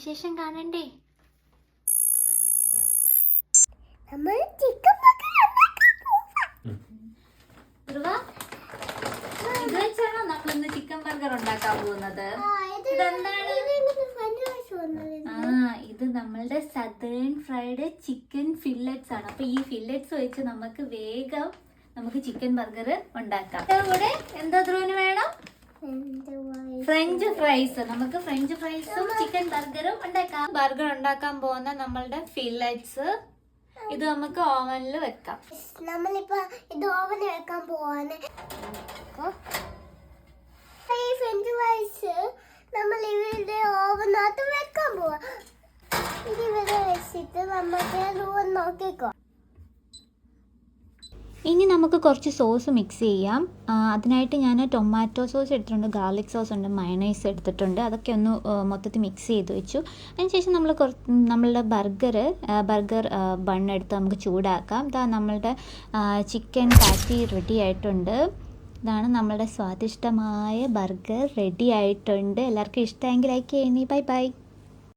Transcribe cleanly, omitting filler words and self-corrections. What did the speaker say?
വിശേഷം കാണണ്ടേ? നമ്മൾ ചിക്കൻ ഇത് വെച്ചാണോ നമ്മളിന്ന് ചിക്കൻ ബർഗർ ഉണ്ടാക്കാൻ പോകുന്നത്? ഇത് നമ്മളുടെ സദേൺ ഫ്രൈഡ് ചിക്കൻ ഫില്ലറ്റ്സ് ആണ്. അപ്പൊ ഈ ഫില്ലറ്റ്സ് വെച്ച് നമുക്ക് ചിക്കൻ ബർഗർ ഉണ്ടാക്കാം. കൂടെ എന്താ ധ്രുവിന് വേണം? French fries. നമുക്ക് ഫ്രഞ്ച് ഫ്രൈസും ചിക്കൻ ബർഗറും ഉണ്ടാക്കാം. ബർഗർ ഉണ്ടാക്കാൻ പോകുന്ന നമ്മളുടെ ഫില്ലറ്റ്സ് ഇത് നമുക്ക് ഓവനിൽ വെക്കാം. നമ്മളിപ്പോ ഇത് ഓവനിൽ വെക്കാൻ പോവാണ്. ഈ ഫ്രഞ്ച് ഫ്രൈസ് നമ്മൾ ഇവിടെ ഓവനകത്ത് വെക്കാൻ പോവാ. ഇത് ഇവിടെ വെച്ചിട്ട് നമുക്ക് നോക്കിക്കോ. ഇനി നമുക്ക് കുറച്ച് സോസ് മിക്സ് ചെയ്യാം. അതിനായിട്ട് ഞാൻ ടൊമാറ്റോ സോസ് എടുത്തിട്ടുണ്ട്, ഗാർലിക് സോസ് ഉണ്ട്, മയണൈസ് എടുത്തിട്ടുണ്ട്. അതൊക്കെ ഒന്ന് മൊത്തത്തിൽ മിക്സ് ചെയ്ത് വെച്ചു. അതിനുശേഷം നമ്മളുടെ ബർഗർ ബൺ എടുത്ത് നമുക്ക് ചൂടാക്കാം. ഇതാ നമ്മളുടെ ചിക്കൻ പാറ്റി റെഡി ആയിട്ടുണ്ട്. ഇതാണ് നമ്മളുടെ സ്വാദിഷ്ടമായ ബർഗർ റെഡി ആയിട്ടുണ്ട്. എല്ലാവർക്കും ഇഷ്ടമെങ്കിൽ ലൈക്ക് ചെയ്യണേ. Bye bye.